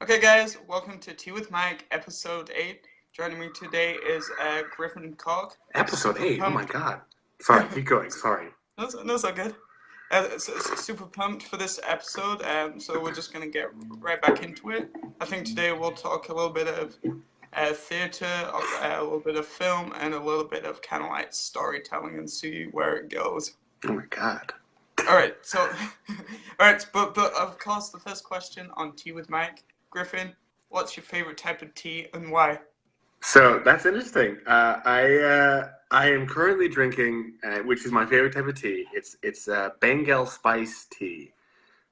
Okay, guys, welcome to Tea with Mike, episode 8. Joining me today is Griffin Cork. Episode 8? Oh my god. Sorry, keep going, sorry. No, so good. Super pumped for this episode, so we're just going to get right back into it. I think today we'll talk a little bit of theatre, a little bit of film, and a little bit of kind of like storytelling and see where it goes. Oh my god. Alright, but of course the first question on Tea with Mike. Griffin, what's your favorite type of tea and why? So that's interesting. I am currently drinking, which is my favorite type of tea. It's Bengal spice tea.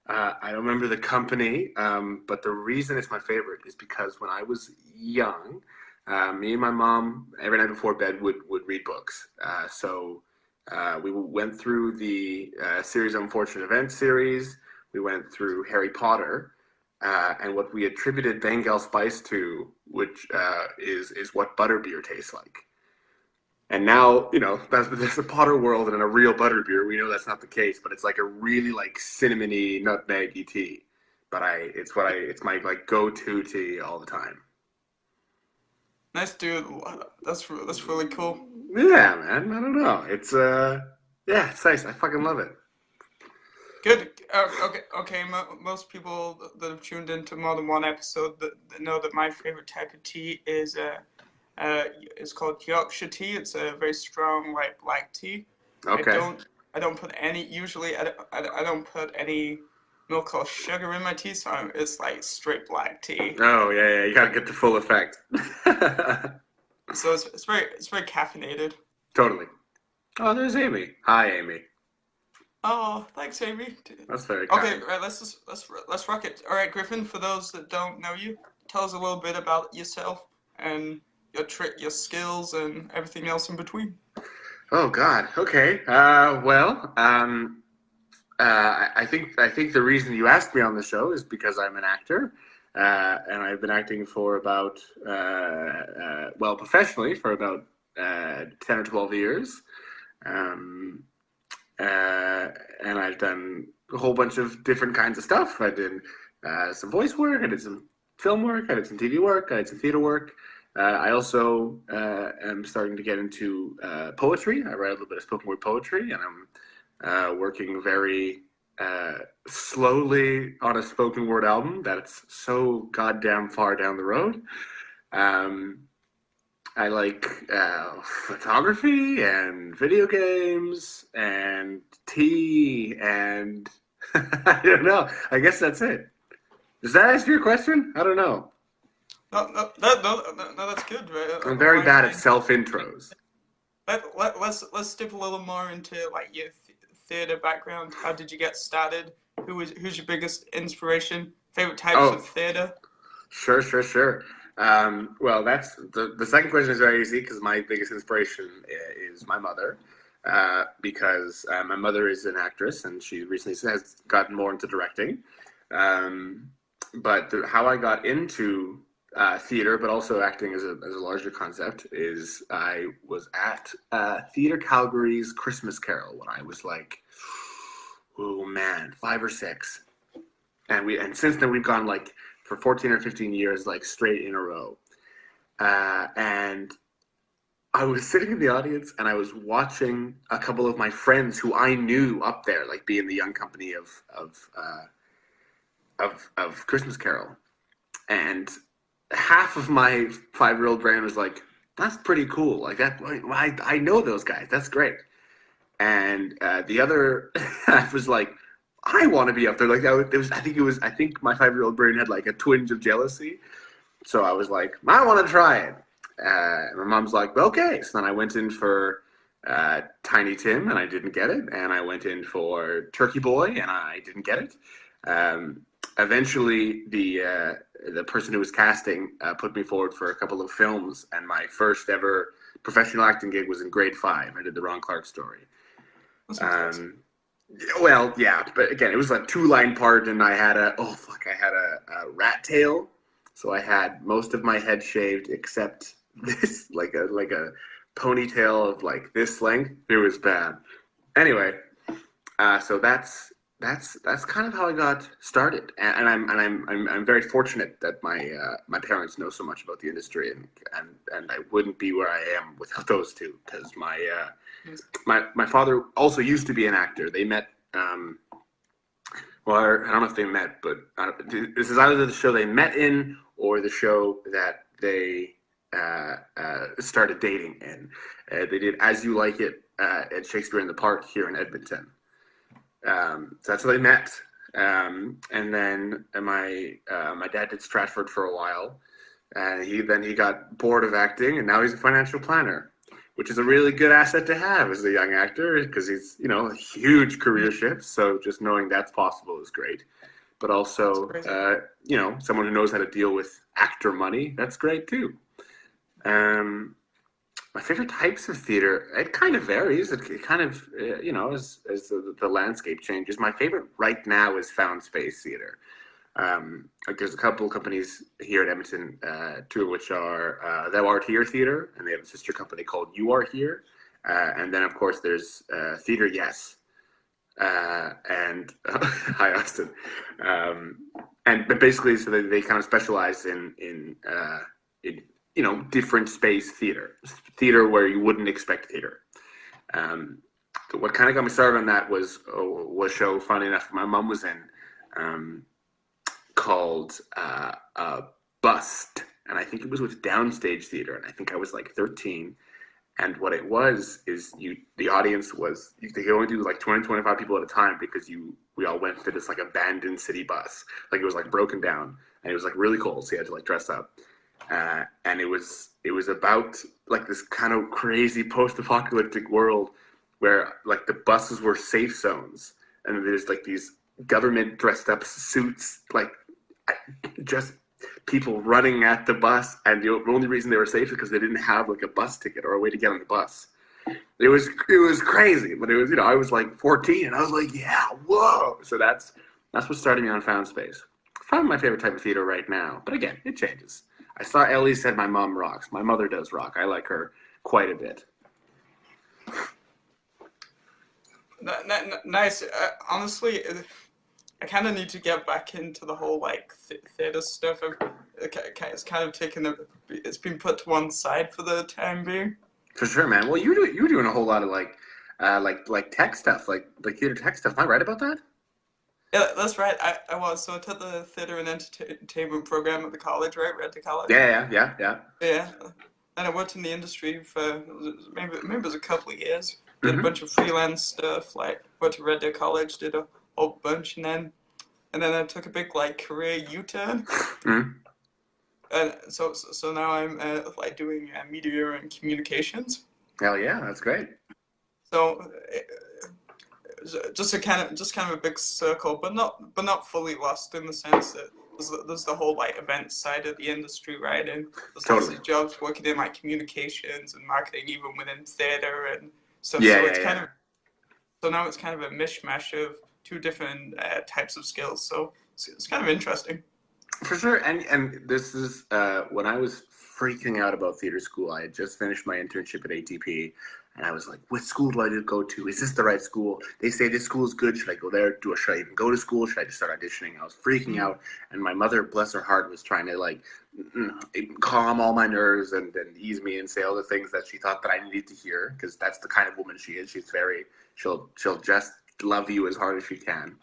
I don't remember the company, but the reason it's my favorite is because when I was young, me and my mom every night before bed would read books. So we went through the series of Unfortunate Events series. We went through Harry Potter. And what we attributed Bengal spice to, which is what butterbeer tastes like. And now, you know, there's a Potter world and in a real butterbeer, we know that's not the case, but it's like a really like cinnamony, nutmeggy tea. But it's my like go-to tea all the time. Nice, dude. That's really cool. Yeah, man. I don't know. It's it's nice. I fucking love it. Good. Okay. Most people that have tuned into more than one episode that know that my favorite type of tea is it's called Yorkshire tea. It's a very strong, like black tea. Okay. I don't put any. Usually, I don't put any milk or sugar in my tea, so it's like straight black tea. Oh yeah. You gotta get the full effect. So it's very caffeinated. Totally. Oh, there's Amy. Hi, Amy. Oh, thanks, Amy. That's very kind. Okay, right. Let's rock it. All right, Griffin. For those that don't know you, tell us a little bit about yourself and your skills, and everything else in between. Oh God. Okay. I think the reason you asked me on the show is because I'm an actor, and I've been acting for about professionally for about 10 or 12 years. And I've done a whole bunch of different kinds of stuff. I did some voice work, I did some film work, I did some TV work, I did some theater work. I also am starting to get into poetry. I write a little bit of spoken word poetry, and I'm working very slowly on a spoken word album that's so goddamn far down the road. I like photography and video games and tea and I don't know. I guess that's it. Does that answer your question? I don't know. No, that's good. Right? I'm very bad at self-intros. Let's dip a little more into like your theater background. How did you get started? Who's your biggest inspiration? Favorite types of theater? Sure. Well, that's the second question is very easy because my biggest inspiration is my mother, because my mother is an actress and she recently has gotten more into directing. But how I got into theater, but also acting as a larger concept, is I was at Theatre Calgary's Christmas Carol when I was like, 5 or 6, and since then we've gone like for 14 or 15 years, like straight in a row. And I was sitting in the audience and I was watching a couple of my friends who I knew up there, like be in the young company of Christmas Carol. And half of my 5-year-old brain was like, that's pretty cool. Like that, I know those guys. That's great. And the other half was like, I want to be up there. Like that. I think my 5-year-old brain had like a twinge of jealousy. So I was like, I want to try it. My mom's like, okay. So then I went in for Tiny Tim and I didn't get it. And I went in for Turkey Boy and I didn't get it. Eventually, the person who was casting put me forward for a couple of films. And my first ever professional acting gig was in grade 5. I did the Ron Clark Story. Well, yeah, but again, it was a 2-line part, and I had a rat tail, so I had most of my head shaved except this, like a ponytail of like this length. It was bad. Anyway, so that's that's kind of how I got started, and I'm very fortunate that my parents know so much about the industry, and I wouldn't be where I am without those two, because my father also used to be an actor. They met. Well, I don't know if they met, but this is either the show they met in or the show that they started dating in. They did As You Like It at Shakespeare in the Park here in Edmonton. So that's how they met. And then my dad did Stratford for a while. And he got bored of acting, and now he's a financial planner, which is a really good asset to have as a young actor, because he's, a huge career shift. So just knowing that's possible is great. But also, someone who knows how to deal with actor money, that's great too. My favorite types of theater, it kind of varies. It kind of, as the landscape changes. My favorite right now is found space theater. There's a couple of companies here at Edmonton, two of which are Thou Art Here Theater, and they have a sister company called You Are Here. And then, of course, there's Theater Yes. And hi, Austin. But basically, so they kind of specialize in different space theater where you wouldn't expect theater. What kind of got me started on that was a show, funny enough, my mom was in, called Bust, and I think it was with Downstage Theater, and I think I was like 13. And what it was is the audience was, they could only do like 20, 25 people at a time, because we all went to this like abandoned city bus. Like it was like broken down, and it was like really cold, so you had to like dress up. And it was about like this kind of crazy post-apocalyptic world where like the buses were safe zones, and there's like these government dressed up suits, like just people running at the bus, and the only reason they were safe is because they didn't have like a bus ticket or a way to get on the bus. It was crazy, but it was, I was like 14, and I was like, yeah, whoa. So that's what started me on Found Space. Probably my favorite type of theater right now, but again, it changes. I saw Ellie said my mom rocks. My mother does rock. I like her quite a bit. Nice. Honestly, I kind of need to get back into the whole like theater stuff. It's kind of it's been put to one side for the time being. For sure, man. Well, you were doing a whole lot of like tech stuff, like theater tech stuff. Am I right about that? Yeah, that's right. I was. So I took the theater and entertainment program at the college, right? Right to college. Yeah. Yeah. And I worked in the industry for maybe it was a couple of years. Did a bunch of freelance stuff, like went to Red Deer College, did a whole bunch, and then I took a big like career U-turn. And so now I'm like doing media and communications. Hell yeah, that's great. So just kind of a big circle, but not fully lost, in the sense that there's the whole like event side of the industry, right? And there's lots of jobs working in like communications and marketing, even within theater and stuff. So now it's kind of a mishmash of two different types of skills. So it's kind of interesting. For sure, and this is when I was freaking out about theater school. I had just finished my internship at ATP, and I was like, what school do I go to? Is this the right school? They say this school is good. Should I go there? Should I even go to school? Should I just start auditioning? I was freaking out, and my mother, bless her heart, was trying to like calm all my nerves and ease me and say all the things that she thought that I needed to hear, because that's the kind of woman she is. She'll just love you as hard as she can.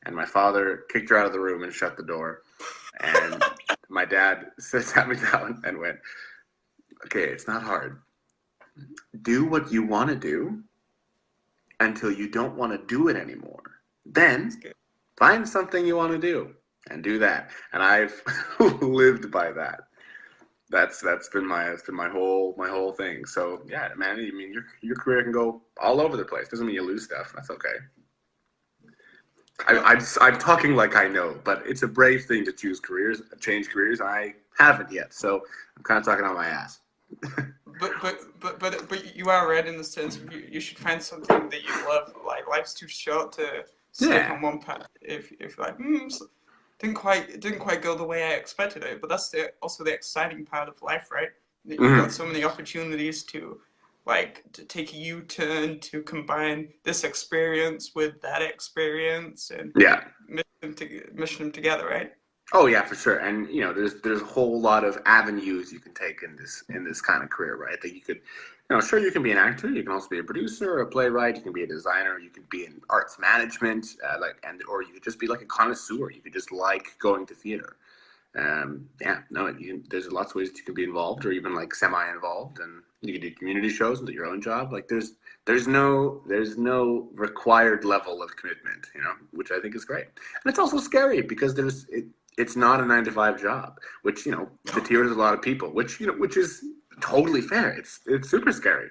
And my father kicked her out of the room and shut the door. And my dad sat me down and went, okay, it's not hard. Do what you want to do until you don't want to do it anymore. Then find something you want to do and do that. And I've lived by that. That's been my whole thing. So yeah, man, I mean your career can go all over the place. Doesn't mean you lose stuff. That's okay. I'm talking like I know, but it's a brave thing to change careers. I haven't yet, so I'm kind of talking on my ass. but you are right in the sense of you should find something that you love. Like life's too short to stick on one path. If you're like, didn't quite go the way I expected it. But that's also the exciting part of life, right? You've got so many opportunities to like to take a U-turn to combine this experience with that experience and Yeah. mish them together, right? Oh yeah, for sure. And there's a whole lot of avenues you can take in this kind of career, right? That you could, sure, you can be an actor, you can also be a producer, a playwright, you can be a designer, you can be in arts management, or you could just be like a connoisseur. You could just like going to theater. There's lots of ways that you can be involved, or even like semi-involved, and you can do community shows and do your own job. Like there's no required level of commitment, which I think is great. And it's also scary because it's not a 9 to 5 job, which deters a lot of people, which is totally fair. It's super scary,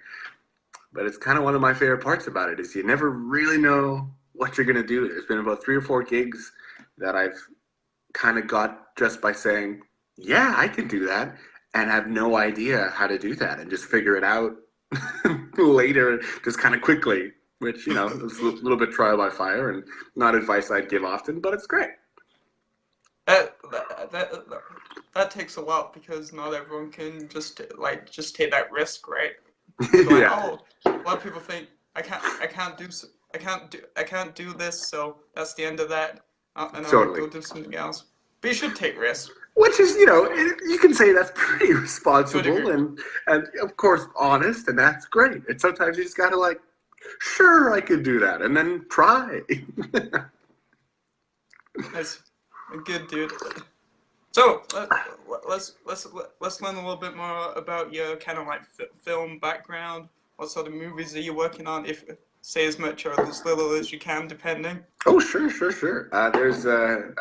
but it's kind of one of my favorite parts about it is you never really know what you're gonna do. There's been about 3 or 4 gigs that I've kind of got just by saying, yeah, I can do that, and have no idea how to do that, and just figure it out later, just kind of quickly, which is a little bit trial by fire and not advice I'd give often, but it's great. That takes a lot because not everyone can just take that risk, right? Yeah. A lot of people think I can't do this, so that's the end of that. And Totally. I'll go do something else. But you should take risks. Which is, you can say that's pretty responsible and of course honest, and that's great. And sometimes you just gotta sure, I could do that, and then try. That's good, dude. So let's learn a little bit more about your kind of film background. What sort of movies are you working on? If say as much or as little as you can, depending. Oh, sure. There's a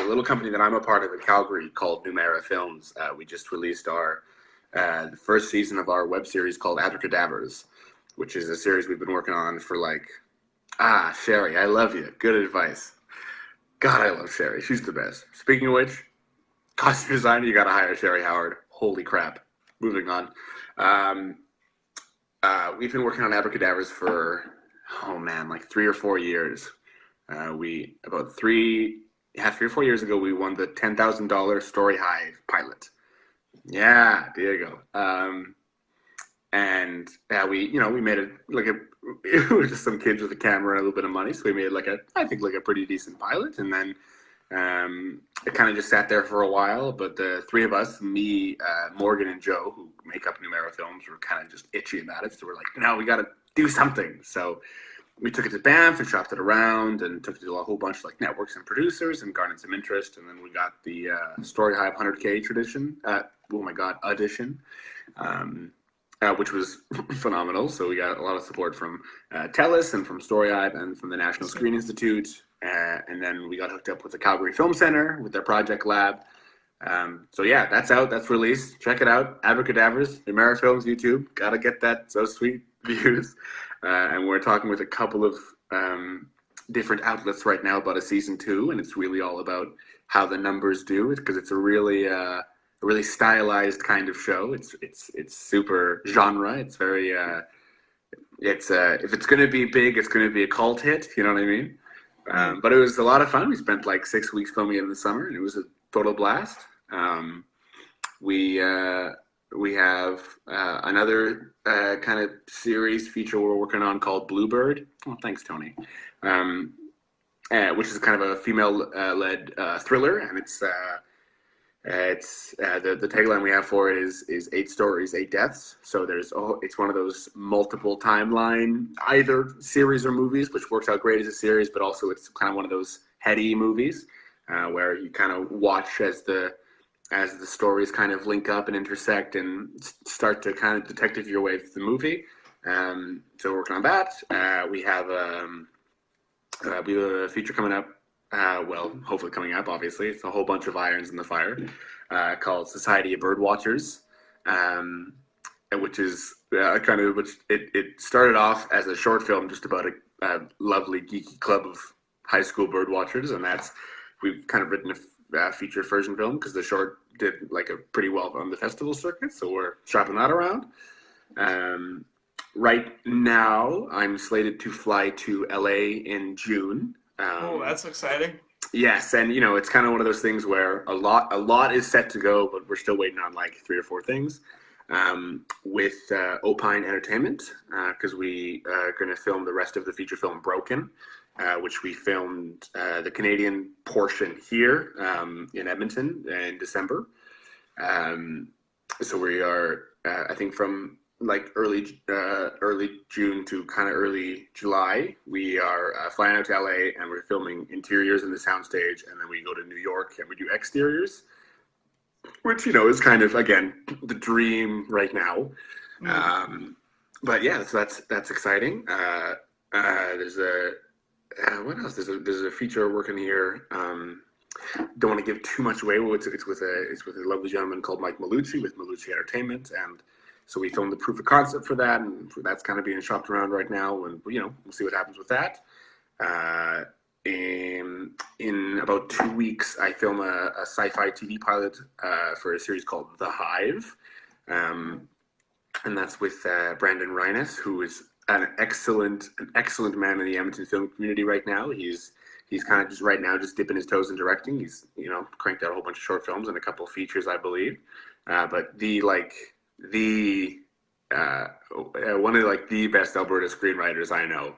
little company that I'm a part of in Calgary called numeirafilms. We just released our the first season of our web series called Abracadabras, which is a series we've been working on for Sherry, I love you. Good advice. God, I love Sherry. She's the best. Speaking of which, costume designer, you got to hire Sherry Howard. Holy crap. Moving on. We've been working on Abracadabras for 3 or 4 years. 3 or 4 years ago, we won the $10,000 Story Hive pilot. Yeah, there you go. We made it it was just some kids with a camera and a little bit of money, so we made I think a pretty decent pilot, and then it kind of just sat there for a while. But the 3 of us, me, Morgan, and Joe, who make up numeirafilms, were kind of just itchy about it. So we're like, no, we got to do something. So we took it to Banff and shopped it around and took it to a whole bunch of networks and producers and garnered some interest. And then we got the Story Hive 100K audition, which was phenomenal. So we got a lot of support from TELUS and from Story Hive and from the National Screen Institute. And then we got hooked up with the Calgary Film Center with their project lab. That's out. That's released. Check it out. Abracadabras, numeirafilms, YouTube. Gotta get that. So sweet views. And we're talking with a couple of different outlets right now about a season 2, and it's really all about how the numbers do, because it's a really stylized kind of show. It's super genre. It's very if it's gonna be big, it's gonna be a cult hit. You know what I mean? But it was a lot of fun. We spent 6 weeks filming it in the summer, and it was a total blast. We have another kind of series feature we're working on called Bluebird. Oh, thanks, Tony. Which is kind of a female-led thriller, and it's the tagline we have for it is 8 stories, 8 deaths. So it's one of those multiple timeline either series or movies, which works out great as a series, but also it's kind of one of those heady movies where you kind of watch as the stories kind of link up and intersect and start to kind of detective your way through the movie. So we're working on that. We have a feature coming up. Hopefully coming up, obviously. It's a whole bunch of irons in the fire called Society of Birdwatchers, which is it started off as a short film just about a lovely geeky club of high school birdwatchers, and we've kind of written a feature version film because the short did a pretty well on the festival circuit, so we're shopping that around. Right now, I'm slated to fly to LA in June. That's exciting. Yes, and it's kind of one of those things where a lot is set to go, but we're still waiting on 3 or 4 things. with Opine Entertainment, because we are going to film the rest of the feature film Broken, which we filmed the Canadian portion here in Edmonton in December. So we are, I think, from like early June to kind of early July, we are flying out to LA and we're filming interiors in the soundstage, and then we go to New York and we do exteriors, which, you know, is kind of, again, the dream right now. But yeah, so that's exciting. There's a what else? There's a feature working here. Don't want to give too much away. It's with a lovely gentleman called Mike Malucci with Malucci Entertainment, and so we filmed the proof of concept for that, and that's kind of being shopped around right now, and you know, we'll see what happens with that. In about 2 weeks, I film a sci-fi TV pilot for a series called The Hive, and that's with Brandon Reines, who is an excellent man in the Edmonton film community right now. He's kind of just dipping his toes in directing. He's, you know, cranked out a whole bunch of short films and a couple of features, I believe. But one of like the best Alberta screenwriters I know.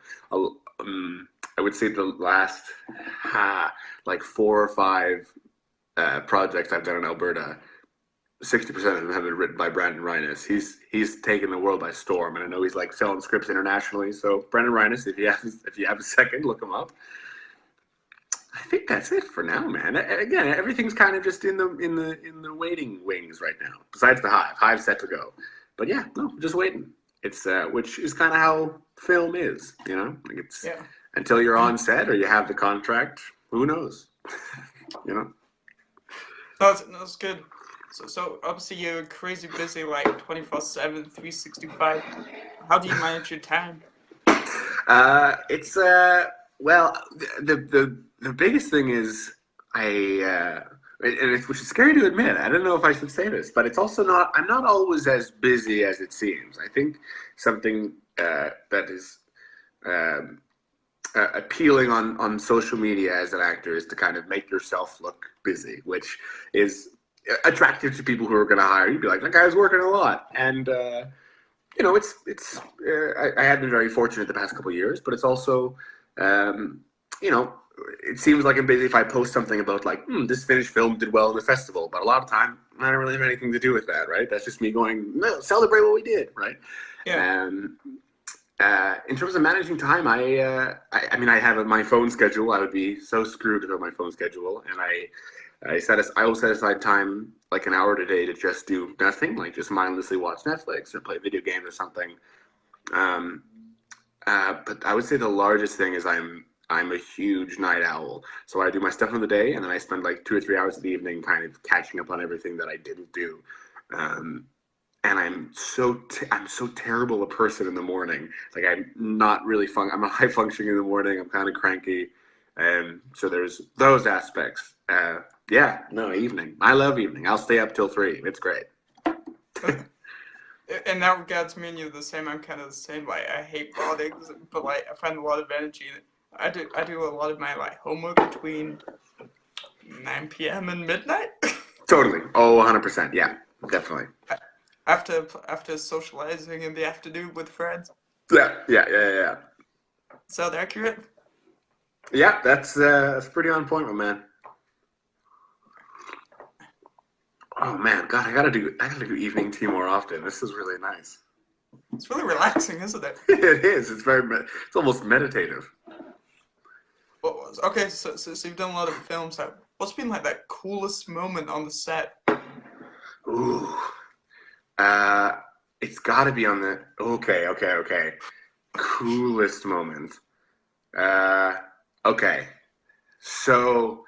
I would say the last like 4 or 5 projects I've done in Alberta, 60% of them have been written by Brandon Reines. He's taken the world by storm, and I know he's like selling scripts internationally. So Brandon Reines, if you have a second, look him up. I think that's it for now, man. Again, everything's kind of just in the waiting wings right now. Besides the Hive. Hive's set to go. But yeah, no, just waiting. It's which is kind of how film is, you know? Like it's until you're on set or you have the contract, who knows? You know? That's good. So obviously you're crazy busy, like 24/7, 365. How do you manage your time? It's well, the biggest thing is which is scary to admit. I don't know if I should say this, but it's also not. I'm not always as busy as it seems. I think something that is appealing on social media as an actor is to kind of make yourself look busy, which is attractive to people who are going to hire you. Be like, that guy's working a lot, and you know, I have been very fortunate the past couple of years, but it's also you know, it seems like I'm busy if I post something about like, this finished film did well in the festival, but a lot of time I don't really have anything to do with that, right? That's just me going, no, celebrate what we did, right? Yeah. In terms of managing time, I mean, I have my phone schedule. I would be so screwed without my phone schedule, and I will set aside time like an hour a day to just do nothing, like just mindlessly watch Netflix or play video games or something. But I would say the largest thing is I'm a huge night owl, so I do my stuff in the day, and then I spend like 2 or 3 hours of the evening kind of catching up on everything that I didn't do. And I'm so terrible a person in the morning. Like I'm not really I'm not high functioning in the morning. I'm kind of cranky, and so there's those aspects. Evening. I love evening. I'll stay up till 3. It's great. In that regards, me and you are the same. I'm kind of the same. Like I hate mornings, but like I find a lot of energy. I do a lot of my like homework between 9 p.m. and midnight. Totally. Oh, 100%. Yeah, definitely. After socializing in the afternoon with friends. Yeah. Sound accurate? Yeah, that's pretty on point, my man. Oh man, God, I gotta do evening tea more often. This is really nice. It's really relaxing, isn't it? It is. It's it's almost meditative. Okay, so you've done a lot of films. What's been like that coolest moment on the set? Ooh, it's got to be on the okay. Coolest moment. Okay, so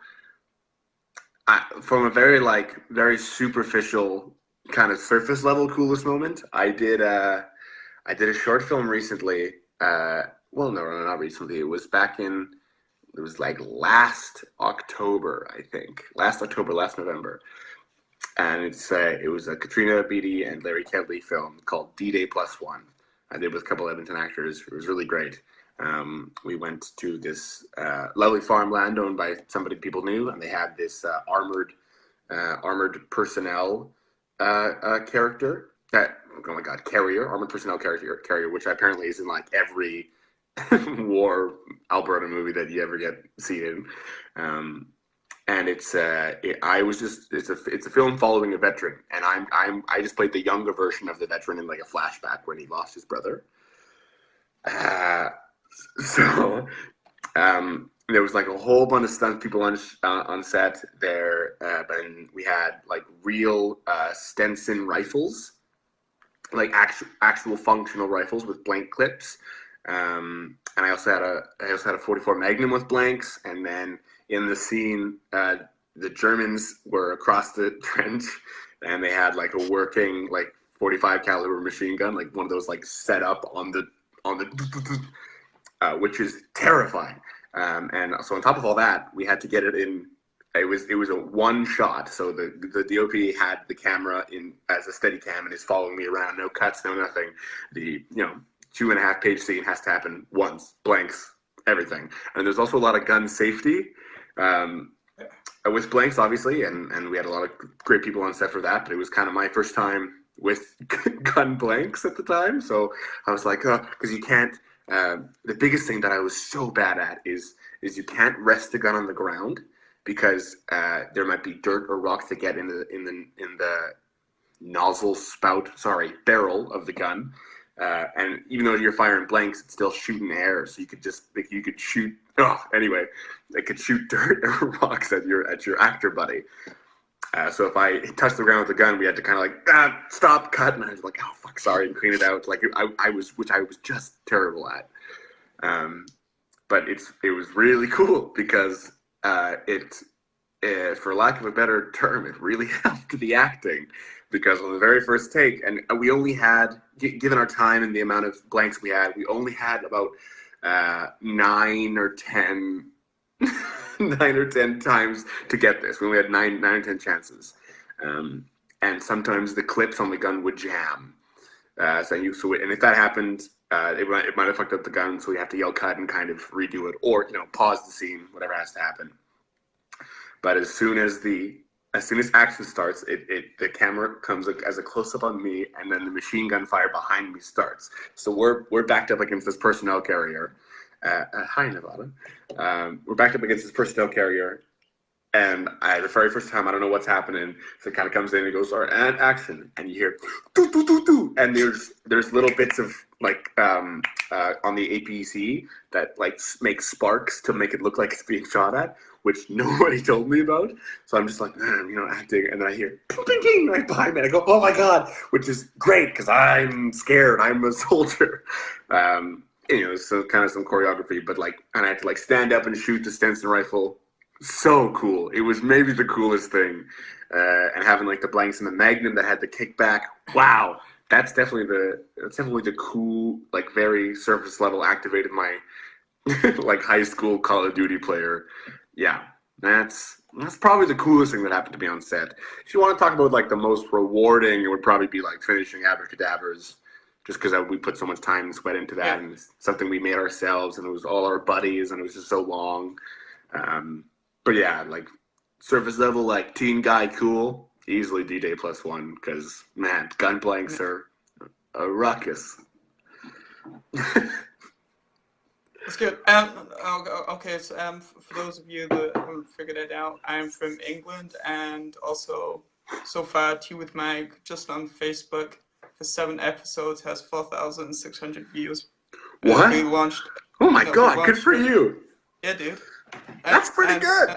from a very superficial kind of surface level coolest moment, I did a short film recently. Well, no, not recently. It was like last October, I think. Last November. And it was a Katrina Beatty and Larry Kedley film called dday +1. I did with a couple Edmonton actors. It was really great. We went to this lovely farmland owned by somebody people knew, and they had this armored personnel character oh my god, armored personnel carrier, which apparently is in like every war Alberta movie that you ever get seen in. And it's a film following a veteran, and I just played the younger version of the veteran in like a flashback when he lost his brother. So there was like a whole bunch of stunt people on set there, and we had like real Stenson rifles, like actual functional rifles with blank clips. And I also had a 44 Magnum with blanks, and then in the scene, the Germans were across the trench, and they had like a working like 45 caliber machine gun, like one of those like set up on the which is terrifying. And so on top of all that, we had to get it in. It was a one shot, so the DOP had the camera in as a steady cam and is following me around, no cuts, no nothing. The 2.5 page scene has to happen once, blanks, everything. And there's also a lot of gun safety with blanks, obviously, and we had a lot of great people on set for that. But it was kind of my first time with gun blanks at the time, so I was like, because you can't. The biggest thing that I was so bad at is you can't rest the gun on the ground because there might be dirt or rocks that get in the barrel of the gun, and even though you're firing blanks, it's still shooting air. So you could shoot. Anyway, it could shoot dirt or rocks at your actor buddy. So if I touched the ground with the gun, we had to kind of like stop, cut, and I was like, oh fuck, sorry, and clean it out. Like I was just terrible at. But it was really cool because for lack of a better term, it really helped the acting. Because on the very first take, and we only had, given our time and the amount of blanks we had, we only had about 9 or 10 times to get this. We only had 9 or 10 chances. And sometimes the clips on the gun would jam. And if that happened, it might have fucked up the gun, so we have to yell cut and kind of redo it, or pause the scene, whatever has to happen. But as soon as action starts, the camera comes as a close up on me, and then the machine gun fire behind me starts. So we're backed up against this personnel carrier. Hi, Nevada. We're backed up against this personnel carrier, and the very first time, I don't know what's happening. So it kind of comes in and goes, all right, and action, and you hear doo doo doo doo, and there's little bits of like on the APC that like make sparks to make it look like it's being shot at, which nobody told me about. So I'm just like, acting, and then I hear ping, ping, ping right behind me, and I go, oh my god, which is great because I'm scared. I'm a soldier. So kind of some choreography, but like, and I had to like stand up and shoot the Stenson rifle. So cool. It was maybe the coolest thing. And having like the blanks and the Magnum that had the kickback. Wow. That's definitely the cool, like very surface level activated my like high school Call of Duty player. Yeah. That's probably the coolest thing that happened to me on set. If you want to talk about like the most rewarding, it would probably be like finishing Abracadabras. Just because we put so much time and sweat into that, and it's something we made ourselves, and it was all our buddies, and it was just so long. But yeah, like surface level, like teen guy, cool, easily dday +1, because man, gun blanks are a ruckus. That's good. Okay, so for those of you that haven't figured it out, I'm from England, and also so far Teawithmike just on Facebook for 7 episodes has 4,600 views. What? We launched. Oh my god! Good for you. Yeah, dude. That's pretty good.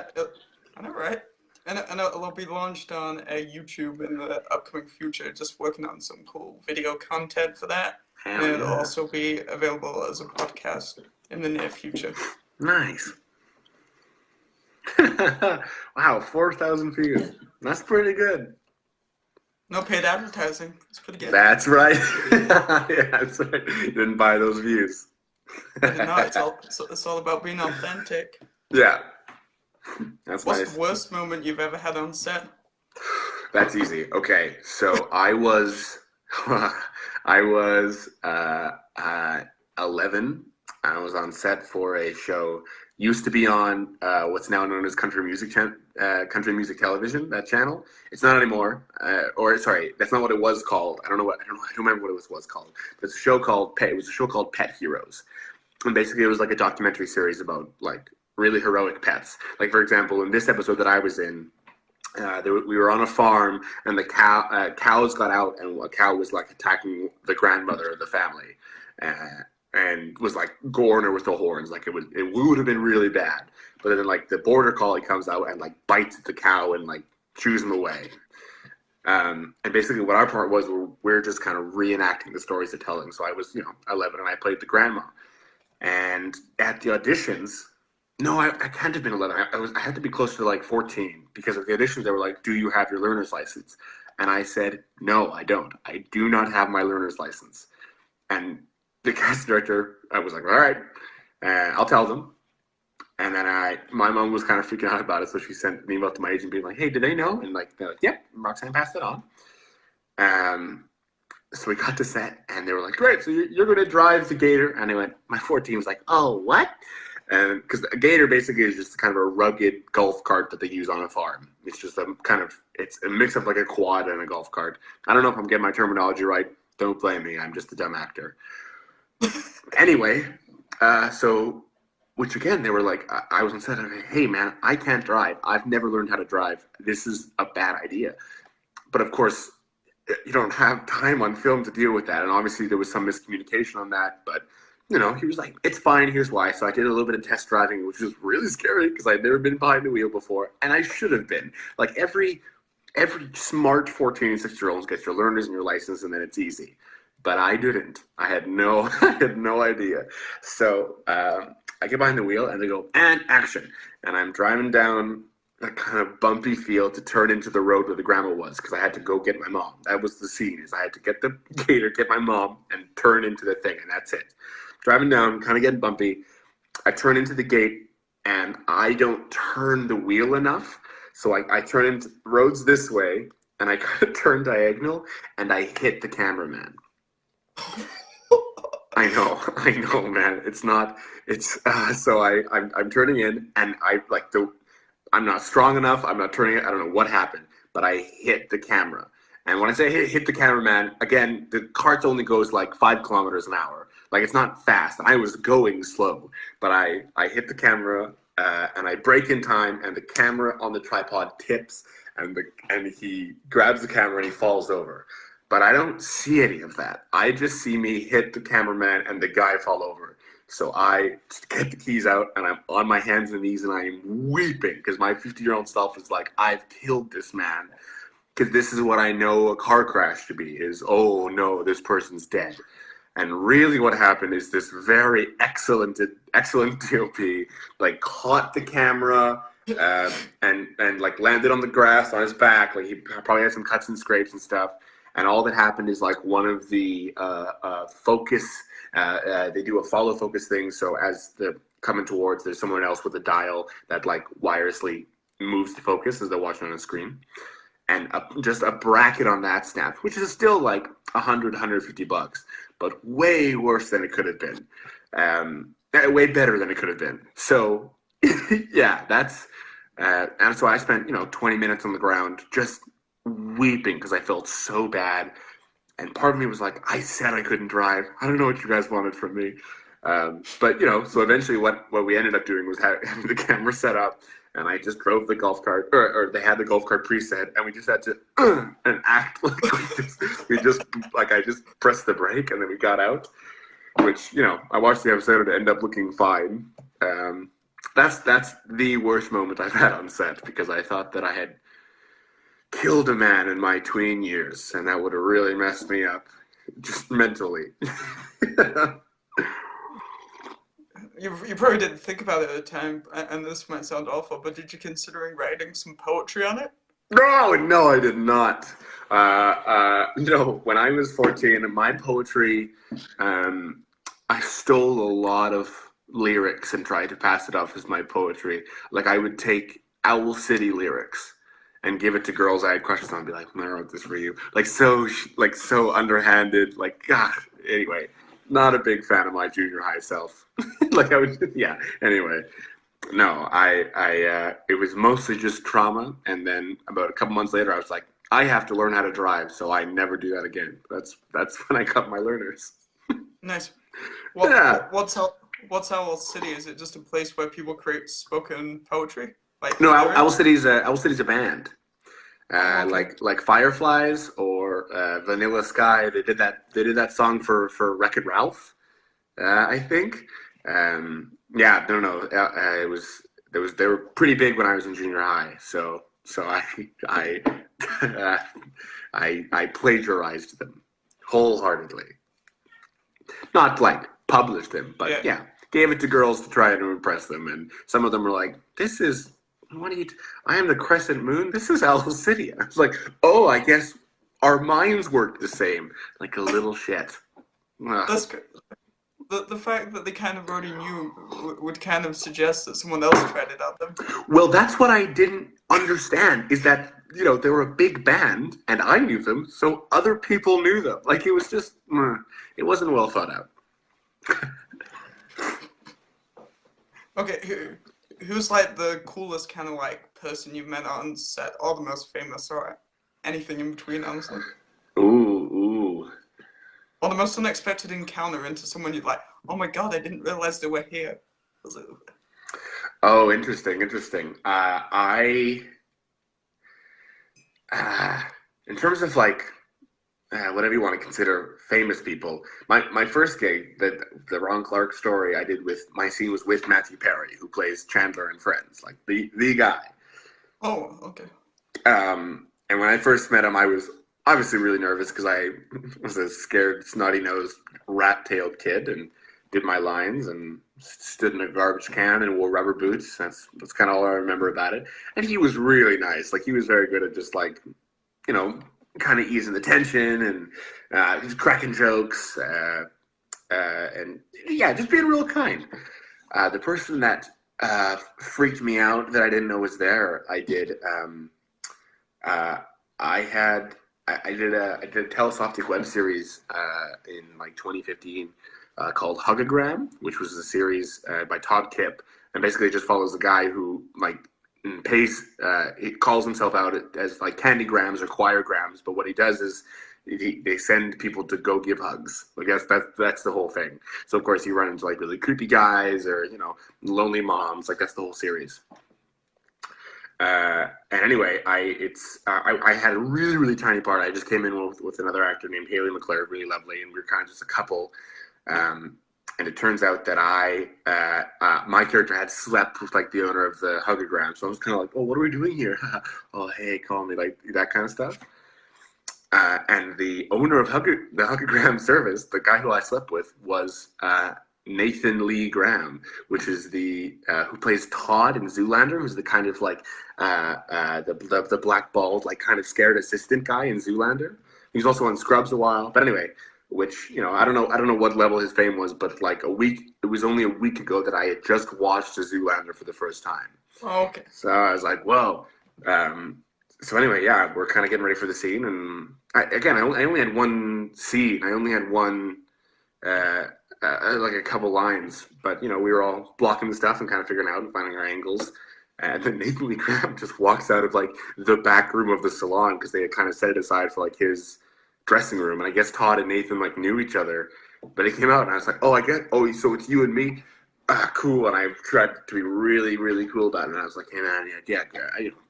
I know, right? And it'll be launched on YouTube in the upcoming future. Just working on some cool video content for that. Hell and it'll yeah. also be available as a podcast in the near future. Nice. Wow, 4,000 views. That's pretty good. No paid advertising. It's pretty good. That's right. Yeah, that's right. You didn't buy those views. No, it's all about being authentic. Yeah. That's What's nice. the worst moment you've ever had on set? That's easy. Okay, so I was 11, I was on set for a show. Used to be on what's now known as country music television. That channel. It's not anymore. Or sorry, that's not what it was called. I don't know. I don't remember what it was called. It's a show called Pet. It was a show called Pet Heroes, and basically it was like a documentary series about like really heroic pets. Like for example, in this episode that I was in, we were on a farm, and the cows got out, and a cow was like attacking the grandmother of the family, and was like goring her with the horns. Like it would have been really bad. But then like the border collie comes out and like bites the cow and like chews him away. And basically what our part was, we're just kind of reenacting the stories they're telling. So I was 11, and I played the grandma. And at the auditions, no, I can't have been 11. I had to be close to like 14, because at the auditions they were like, "Do you have your learner's license?" And I said, "No, I don't. I do not have my learner's license." And the casting director, I was like, "All right, I'll tell them." And then my mom was kind of freaking out about it, so she sent an email to my agent being like, "Hey, did they know?" And like, they're like, "Yep, Roxanne passed it on." So we got to set, and they were like, "Great, so you're going to drive the Gator." And I went, my 14 was like, "Oh, what?" And because a Gator basically is just kind of a rugged golf cart that they use on a farm. It's just it's a mix of like a quad and a golf cart. I don't know if I'm getting my terminology right. Don't blame me. I'm just a dumb actor. Anyway, which again, they were like, I was on set, and I'm like, "Hey man, I can't drive. I've never learned how to drive. This is a bad idea." But of course, you don't have time on film to deal with that. And obviously there was some miscommunication on that, but he was like, "It's fine, here's why." So I did a little bit of test driving, which was really scary because I'd never been behind the wheel before, and I should have been. Like every smart 14 and 16-year-old gets your learners and your license, and then it's easy. But I didn't. I had no idea. So I get behind the wheel, and they go, "And action." And I'm driving down a kind of bumpy field to turn into the road where the grandma was, because I had to go get my mom. That was the scene, is I had to get the Gator, get my mom, and turn into the thing, and that's it. Driving down, kind of getting bumpy. I turn into the gate, and I don't turn the wheel enough. So I turn into roads this way, and I kind of turn diagonal, and I hit the cameraman. I know, man. So I'm turning in, and I'm not strong enough. I'm not turning it. I don't know what happened, but I hit the camera. And when I say hit the cameraman, again, the cart only goes like 5 kilometers an hour. Like, it's not fast. I was going slow, but I hit the camera, and I brake in time, and the camera on the tripod tips, and he grabs the camera and he falls over. But I don't see any of that. I just see me hit the cameraman and the guy fall over. So I get the keys out, and I'm on my hands and knees, and I am weeping because my 50-year-old self is like, "I've killed this man." Because this is what I know a car crash to be, is, "Oh no, this person's dead." And really what happened is this very excellent DOP, like, caught the camera, and like landed on the grass on his back. Like, he probably had some cuts and scrapes and stuff. And all that happened is like one of the focus, they do a follow focus thing. So as they're coming towards, there's someone else with a dial that like wirelessly moves the focus as they're watching on a screen. And just a bracket on that snapped, which is still like $150, but way worse than it could have been. Way better than it could have been. So yeah, that's, and so I spent, 20 minutes on the ground just weeping because I felt so bad. And part of me was like, I said I couldn't drive. I don't know what you guys wanted from me. But, so eventually what we ended up doing was having the camera set up, and I just drove the golf cart, or they had the golf cart preset, and we just had to and act like I just pressed the brake, and then we got out, which, I watched the episode and it ended up looking fine. That's the worst moment I've had on set, because I thought that I had killed a man in my tween years, and that would have really messed me up, just mentally. You probably didn't think about it at the time, and this might sound awful, but did you consider writing some poetry on it? No, I did not. No, when I was 14, my poetry, I stole a lot of lyrics and tried to pass it off as my poetry. Like, I would take Owl City lyrics and give it to girls I had crushes on and be like, "I wrote this for you." So underhanded, like, God. Anyway, not a big fan of my junior high self. Like I was, yeah. Anyway, no, it was mostly just trauma, and then about a couple months later, I was like, I have to learn how to drive, so I never do that again. That's when I got my learners. Nice. Yeah. What's Owl City? Is it just a place where people create spoken poetry? Like No, Owl lyrics? City's a band. Oh, okay. Like Fireflies or Vanilla Sky. They did that song for Wreck-It Ralph, I think. Yeah, no. They were pretty big when I was in junior high. So I I plagiarized them wholeheartedly. Not like published them, but yeah, gave it to girls to try to impress them. And some of them were like, "This is what are you? I am the crescent moon. This is Owl City." I was like, "Oh, I guess our minds work the same." Like a little shit. Ugh. That's good. The fact that they kind of already knew would kind of suggest that someone else tried it out them. Well, that's what I didn't understand, is that, they were a big band, and I knew them, so other people knew them. Like, it was just, it wasn't well thought out. Okay, who's like the coolest kind of like person you've met on set, or the most famous, or anything in between, honestly? Ooh. Or the most unexpected encounter into someone you'd like, oh my god, I didn't realize they were here. Oh, interesting. In terms of like, whatever you want to consider famous people, my first gig, the Ron Clark story I did my scene was with Matthew Perry, who plays Chandler in Friends, like the guy. Oh, okay. And when I first met him, I was obviously really nervous because I was a scared, snotty-nosed, rat-tailed kid, and did my lines and stood in a garbage can and wore rubber boots. That's kind of all I remember about it. And he was really nice. Like, he was very good at just like, kind of easing the tension and just cracking jokes and yeah, just being real kind. The person that freaked me out that I didn't know was there, I did did a telesoptic web series in like 2015 called Hugagram, which was a series by Todd Kipp, and basically it just follows a guy who like pays. He calls himself out as like candygrams or choirgrams, but what he does is they send people to go give hugs. Like that's the whole thing. So of course you run into like really creepy guys or lonely moms. Like that's the whole series. And anyway, I had a really, really tiny part. I just came in with another actor named Haley McClure, really lovely, and we were kind of just a couple. And it turns out that my character had slept with like the owner of the Hugagram, so I was kind of like, "Oh, what are we doing here?" "Oh, hey, call me," like that kind of stuff. And the owner of the Hugagram service, the guy who I slept with, was Nathan Lee Graham, which is the who plays Todd in Zoolander, who's the kind of like the black bald, like kind of scared assistant guy in Zoolander. He's also on Scrubs a while, but anyway, which I don't know what level his fame was, but like it was only a week ago that I had just watched a Zoolander for the first time. Oh, okay. So I was like, whoa. So anyway, yeah, we're kind of getting ready for the scene, and I only had one scene. I only had one. Like a couple lines, but we were all blocking the stuff and kind of figuring out and finding our angles. And then Nathan Lee Graham just walks out of like the back room of the salon because they had kind of set it aside for like his dressing room. And I guess Todd and Nathan like knew each other, but he came out and I was like, so it's you and me. Cool. And I tried to be really, really cool about it. And I was like, hey man,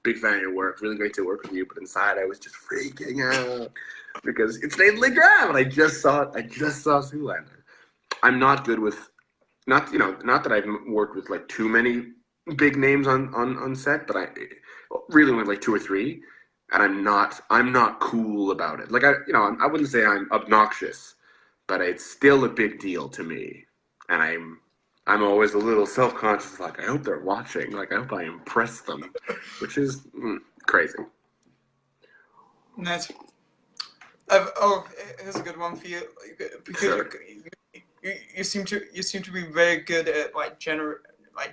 big fan of your work. Really great to work with you. But inside I was just freaking out because it's Nathan Lee Graham and I just saw Zoolander. I'm not good with, not that I've worked with like too many big names on set, but I really only like two or three, and I'm not cool about it. Like I wouldn't say I'm obnoxious, but it's still a big deal to me, and I'm always a little self-conscious. Like I hope they're watching. Like I hope I impress them, which is crazy. Nice. Here's a good one for you. Because Sure. You seem to be very good at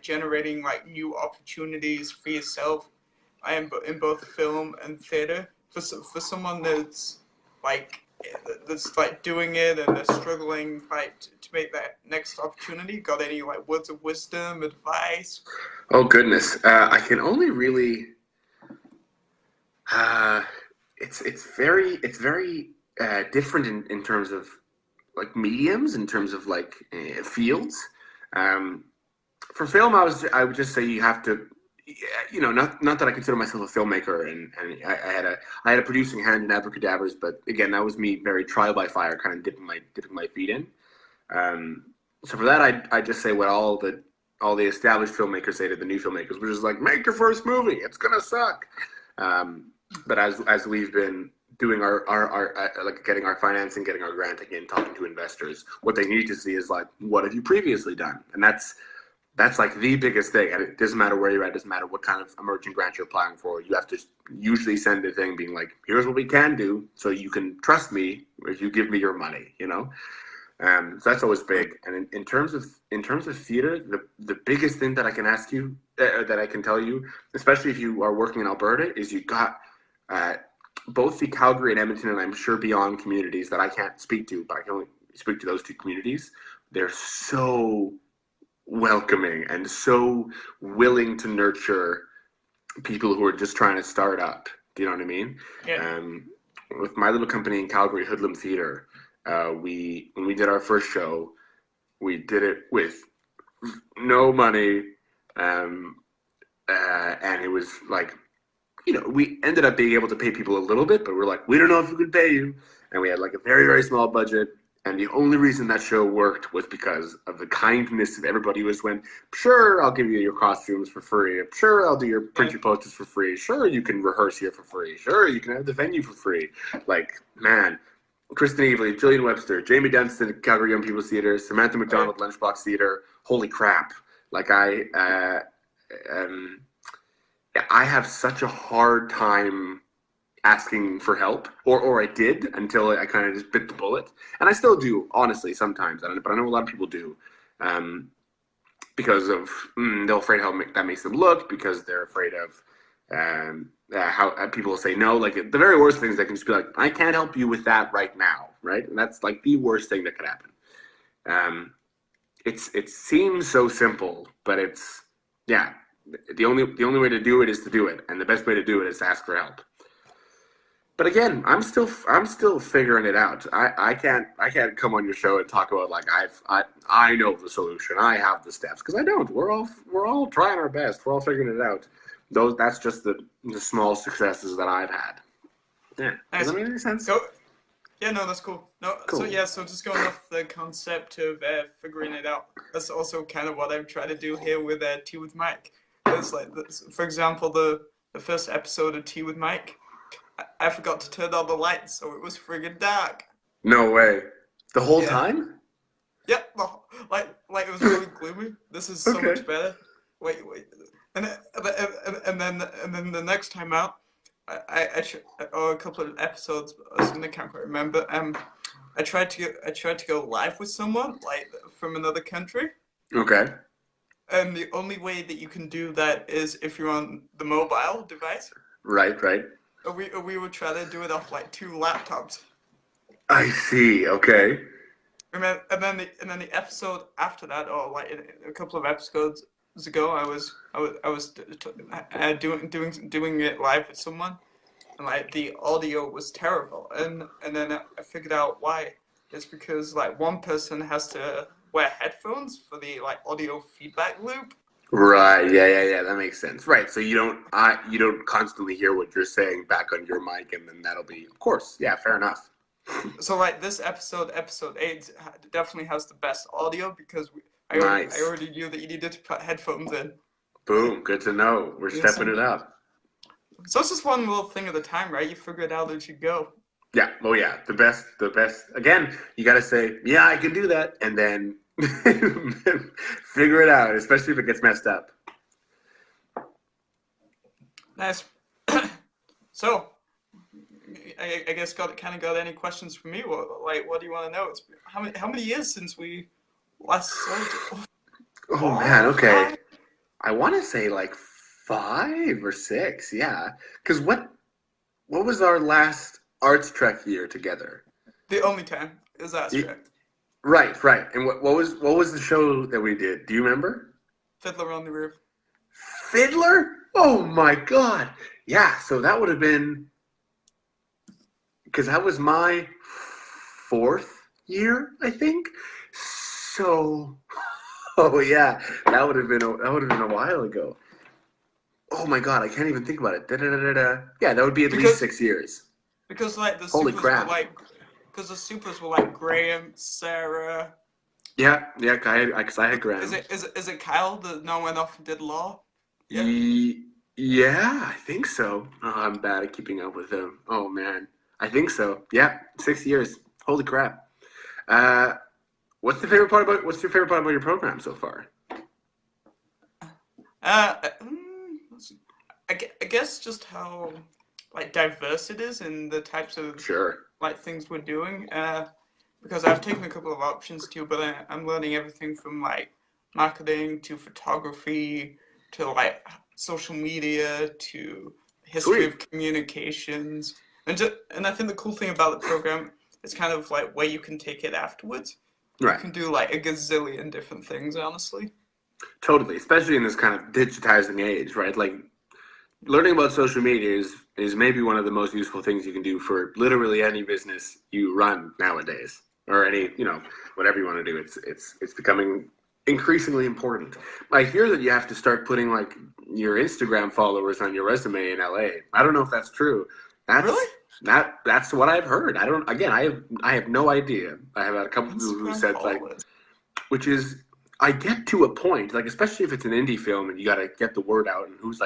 generating like new opportunities for yourself, in both film and theater. For someone that's like that's like doing it and they're struggling like to make that next opportunity? Got any like words of wisdom, advice? Oh goodness, I can only really. Uh, it's very different in terms of like mediums, in terms of like fields. Um, for film, I would just say you have to, not that I consider myself a filmmaker, and I had a producing hand in Abracadabras, but again, that was me very trial by fire, kind of dipping my feet in. So for that, I just say what all the established filmmakers say to the new filmmakers, which is like, make your first movie, it's gonna suck. But as we've been doing our like getting our financing, getting our granting in, talking to investors, what they need to see is like, what have you previously done? And that's like the biggest thing. And it doesn't matter where you're at, it doesn't matter what kind of emerging grant you're applying for. You have to usually send a thing being like, here's what we can do, so you can trust me if you give me your money, So that's always big. And in terms of theater, the biggest thing that I can ask you, that I can tell you, especially if you are working in Alberta, is you got both the Calgary and Edmonton, and I'm sure beyond communities that I can't speak to, but I can only speak to those two communities. They're so welcoming and so willing to nurture people who are just trying to start up. Do you know what I mean? Yeah. With my little company in Calgary, Hoodlum Theatre, when we did our first show, we did it with no money, and it was like, we ended up being able to pay people a little bit, but we're like, we don't know if we could pay you, and we had like a very, very small budget, and the only reason that show worked was because of the kindness of everybody who just went, sure, I'll give you your costumes for free, sure, I'll do your print your posters for free, sure, you can rehearse here for free, sure, you can have the venue for free. Like, man, Kristen Evely, Jillian Webster, Jamie Dunstan at Calgary Young People's Theatre, Samantha McDonald, Lunchbox Theatre. Holy crap. Like, I have such a hard time asking for help, or I did until I kind of just bit the bullet. And I still do, honestly, sometimes. But I know a lot of people do. Because of, they're afraid how that makes them look, because they're afraid of how people will say no. Like, the very worst thing is they can just be like, I can't help you with that right now, right? And that's like the worst thing that could happen. It seems so simple, but it's, the only way to do it is to do it, and the best way to do it is to ask for help. But again, I'm still figuring it out. I can't come on your show and talk about like I know the solution, I have the steps, because I don't. We're all trying our best. We're all figuring it out. That's just the small successes that I've had. Yeah. Nice. Does that make any sense? Yeah, no, that's cool. No, cool. So just going off the concept of figuring it out. That's also kind of what I'm trying to do here with Tea with Mike. It's like, for example, the first episode of Tea with Mike, I forgot to turn on the lights, so it was friggin' dark. No way. The whole time? Yeah, like it was really gloomy. This is so much better. Wait, and then the next time out, a couple of episodes, I can't quite remember. I tried to go live with someone like from another country. Okay. And the only way that you can do that is if you're on the mobile device. Right. We were trying to do it off like 2 laptops. I see. Okay. And then the episode after that, or like a couple of episodes ago, I was doing it live with someone, and like the audio was terrible, and then I figured out why. It's because like one person has to wear headphones for the like audio feedback loop. Right. Yeah. That makes sense. Right. So you don't constantly hear what you're saying back on your mic, and then that'll be, of course. Yeah. Fair enough. So like this episode 8, definitely has the best audio because I already knew that you needed to put headphones in. Boom. Good to know. We're stepping it up. So it's just one little thing at a time, right? You figure it out as you go. Yeah. Oh yeah. The best. Again, you got to say, yeah, I can do that, and then figure it out, especially if it gets messed up. Nice. So, I guess got any questions for me? What do you want to know? It's how many years since we last saw? Oh man, okay. I want to say like 5 or 6, yeah. Because what was our last Arts Trek year together? The only time is that strict. Right. And what was the show that we did? Do you remember? Fiddler on the Roof. Fiddler? Oh my God! Yeah. So that would have been because that was my 4th year, I think. So, oh yeah, that would have been a while ago. Oh my God, I can't even think about it. Yeah, that would be at least 6 years. Because like the Holy supers crap. were like, because the supers were like Graham, Sarah. Yeah, because I had Graham. Is it Kyle that now went off and did law? Yeah. Yeah, I think so. Oh, I'm bad at keeping up with him. Oh man, I think so. Yeah, 6 years. Holy crap. What's your favorite part about your program so far? I guess just how like diverse it is in the types of like things we're doing. Because I've taken a couple of options too, but I'm learning everything from like marketing to photography to like social media to history of communications, and I think the cool thing about the program is kind of like where you can take it afterwards. Right. You can do like a gazillion different things, honestly. Totally, especially in this kind of digitizing age, right? Like learning about social media is maybe one of the most useful things you can do for literally any business you run nowadays, or any, whatever you want to do. It's becoming increasingly important. I hear that you have to start putting like your Instagram followers on your resume in LA. I don't know if that's true. Really? That's what I've heard. I have no idea. I have had a couple people who said like, which is, I get to a point, like especially if it's an indie film and you got to get the word out, and who's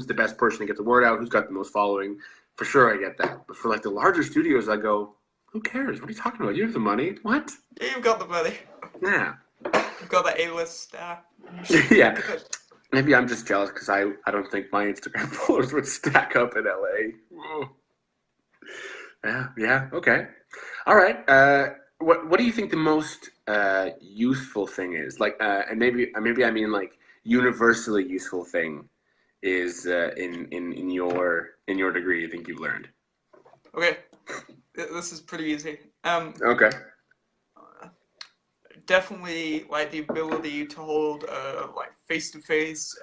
the best person to get the word out, who's got the most following. For sure, I get that. But for like the larger studios, I go, who cares? What are you talking about? You have the money. What? Yeah, you've got the money. Yeah. You've got the A-list star. Yeah. Maybe I'm just jealous because I don't think my Instagram followers would stack up in LA. Whoa. Yeah. Okay. All right. What do you think the most useful thing is? Like, and maybe I mean like universally useful thing is in your degree you think you've learned? Okay, this is pretty easy. Okay. Definitely like the ability to hold like face-to-face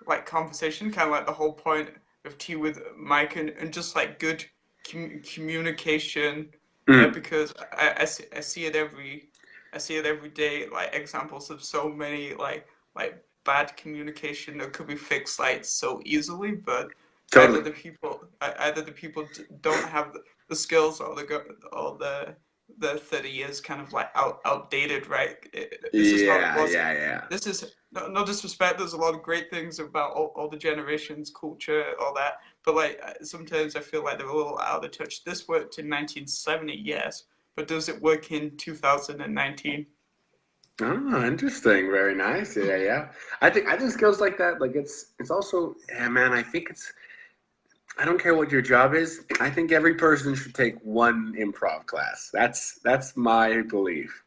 like conversation, kind of like the whole point of Teawithmike, and just like good communication. Because I see it every day, like examples of so many like bad communication that could be fixed like so easily, but either the people don't have the skills, or the 30 years kind of like outdated, right? This is how it was. Yeah. This is no disrespect. There's a lot of great things about all the generations, culture, all that. But like sometimes I feel like they're a little out of touch. This worked in 1970, yes, but does it work in 2019? Oh, interesting. Very nice. Yeah. I think skills like that, like it's also, man. I think I don't care what your job is. I think every person should take one improv class. That's my belief.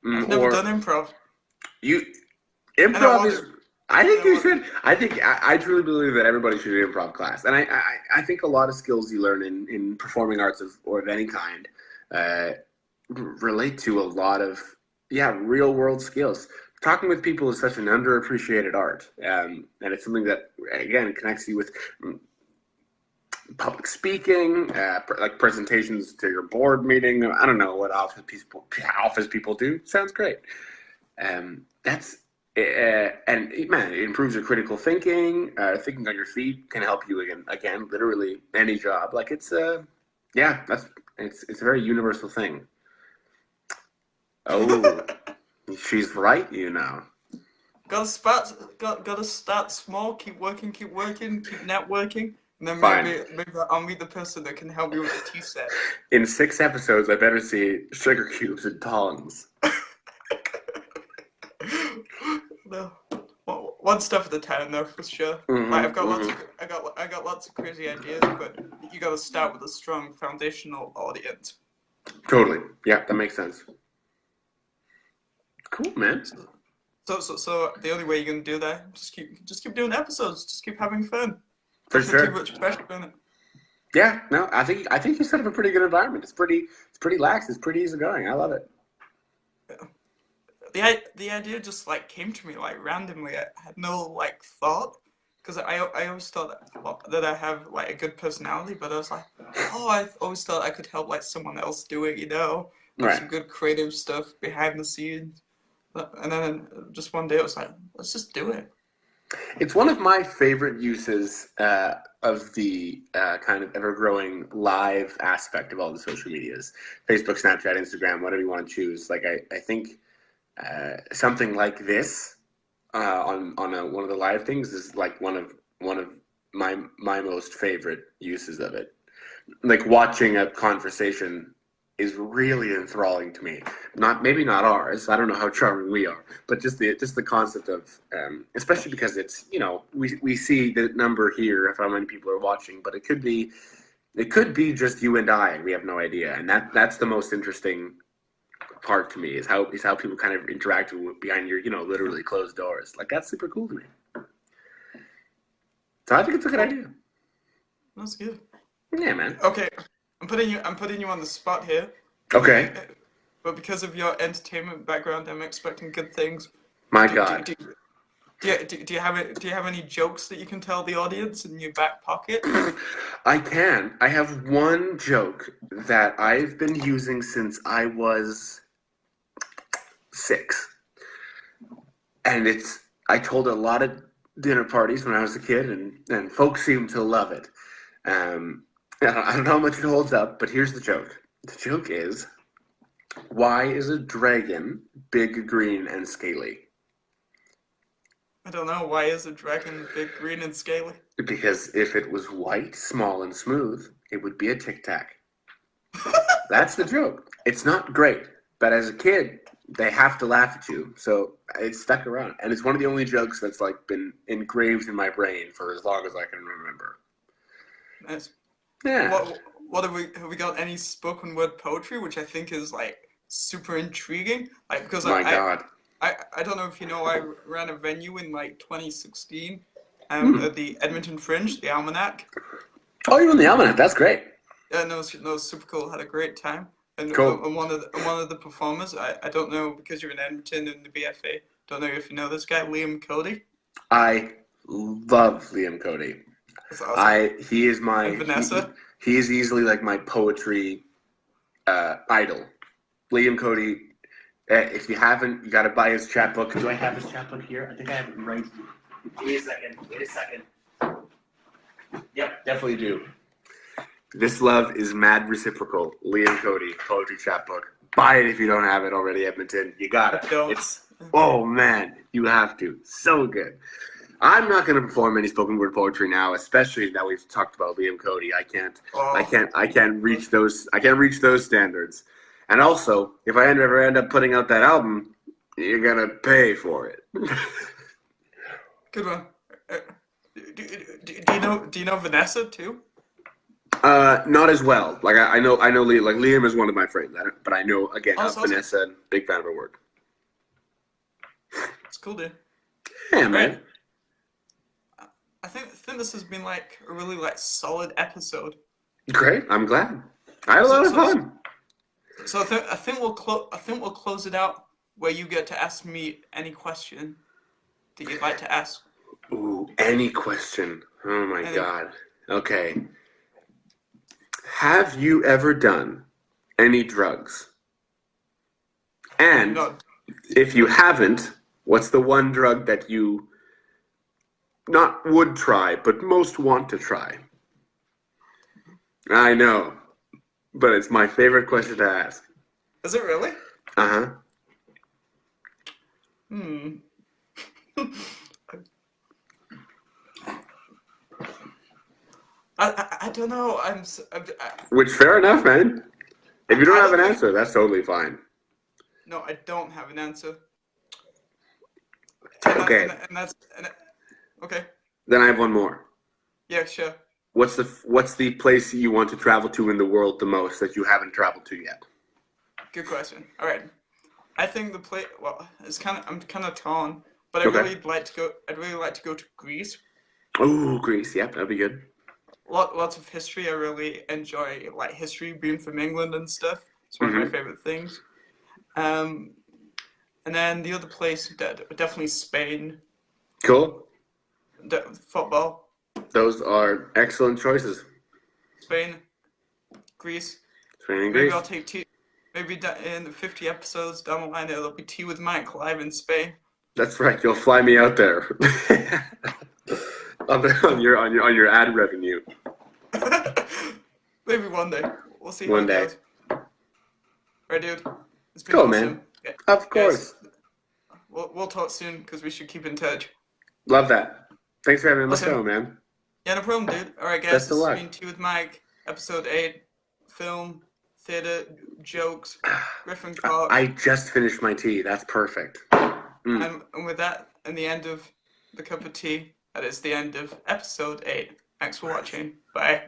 I've never done improv. Improv is. I think you should. I truly believe that everybody should do an improv class, and I think a lot of skills you learn in performing arts of any kind relate to a lot of real world skills. Talking with people is such an underappreciated art, and it's something that again connects you with public speaking, like presentations to your board meeting. I don't know what office people do. Sounds great. That's. And man, it improves your critical thinking. Thinking on your feet can help you again, literally any job. Like it's a very universal thing. Oh, she's right, Gotta start small. Keep working. Keep networking, and then maybe I'll meet the person that can help me with the tea set. In 6 episodes, I better see sugar cubes and tongs. No, one step at a time, though, for sure. Like, I got lots of crazy ideas, but you got to start with a strong foundational audience. Totally, yeah, that makes sense. Cool, man. So the only way you're gonna do that, just keep doing episodes, just keep having fun. For sure. Too much pressure on it. Yeah, no, I think you set up a pretty good environment. It's pretty lax. It's pretty easygoing. I love it. The idea just like came to me like randomly. I had no like thought because I always thought that I have like a good personality, but I was like, oh, I always thought I could help like someone else do it, like Right. some good creative stuff behind the scenes. And then just one day I was like, let's just do it. It's one of my favorite uses of the kind of ever-growing live aspect of all the social medias, Facebook, Snapchat, Instagram, whatever you want to choose. Like I think something like this one of the live things is like one of my most favorite uses of it. Like watching a conversation is really enthralling to me. Maybe not ours. I don't know how charming we are, but just the concept of, especially because it's we see the number here of how many people are watching, but it could be just you and I, and we have no idea. And that's the most interesting part to me is how people kind of interact behind your literally closed doors. Like that's super cool to me. So I think it's a good idea. That's good. Yeah, man. Okay, I'm putting you on the spot here. Okay. But because of your entertainment background, I'm expecting good things. My Do, do, God. do, do you have any jokes that you can tell the audience in your back pocket? I can. I have one joke that I've been using since I was 6. And I told a lot of dinner parties when I was a kid, and folks seem to love it. I don't know how much it holds up, but here's the joke. The joke is, why is a dragon big, green, and scaly? I don't know. Why is a dragon big, green, and scaly? Because if it was white, small, and smooth, it would be a Tic Tac. That's the joke. It's not great, but as a kid, they have to laugh at you, so it stuck around. And it's one of the only jokes that's like been engraved in my brain for as long as I can remember. Nice. Yeah. What have we got any spoken word poetry, which I think is like super intriguing, like because My God. I don't know if you know, I ran a venue in like 2016, Hmm. at the Edmonton Fringe, the Almanac. Oh, you're on the Almanac. That's great. Yeah, no, it was super cool. Had a great time. And Cool. one of the performers, I don't know because you're in Edmonton and the BFA. Don't know if you know this guy, Liam Cody. I love Liam Cody. That's awesome. He is And Vanessa. he is easily like my poetry idol. Liam Cody. If you haven't, you got to buy his chapbook. Do I have his chapbook here? I think I have it right. Wait a second. Yep, definitely do. This love is mad reciprocal. Liam Cody, poetry chapbook. Buy it if you don't have it already, Edmonton. You got it. Don't. Oh man, you have to. So good. I'm not going to perform any spoken word poetry now, especially now we've talked about Liam Cody. I can't reach those. I can't reach those standards. And also, if I ever end up putting out that album, you're gonna pay for it. Good one. Do you know Vanessa too? Not as well. Like I know Liam. Like Liam is one of my friends, but I know again Awesome. Vanessa. Big fan of her work. It's cool, dude. Yeah, man. I think this has been like a really like solid episode. Great. I'm glad. I had a lot of fun. So I think we'll close it out where you get to ask me any question that you'd like to ask. Ooh, any question? Oh my God. Okay. Have you ever done any drugs? And if you haven't, what's the one drug that you not would try, but most want to try? I know, but it's my favorite question to ask. Is it really? Uh-huh. I don't know. Which, fair enough, man. If you don't have an answer, that's totally fine. No, I don't have an answer. Okay. Okay. Then I have one more. Yeah, sure. What's the place you want to travel to in the world the most that you haven't traveled to yet? Good question. All right. I think the place. Well, I'm kind of torn, but I'd really like to go to Greece. Oh, Greece. Yep, that'd be good. lots of history. I really enjoy like history, being from England and stuff. It's one of my favorite things. And then the other place, definitely Spain. Cool. Football. Those are excellent choices. Spain, Greece. Spain and Maybe Greece. I'll take tea. Maybe in the 50 episodes down the line, it'll be Tea with Mike live in Spain. That's right. You'll fly me out there on your ad revenue. Maybe one day. We'll see. One day. Goes. Right, dude. It's been Cool, awesome. man. Of course. Yes. We'll talk soon because we should keep in touch. Love that. Thanks for having me on the Awesome. show, man. Yeah, no problem, dude. All right, guys. Best of luck. This has been Tea with Mike, episode 8, film, theater, jokes, Griffin Cork. I just finished my tea. That's perfect. And with that, and the end of the cup of tea, that is the end of episode 8. Thanks for watching. Bye.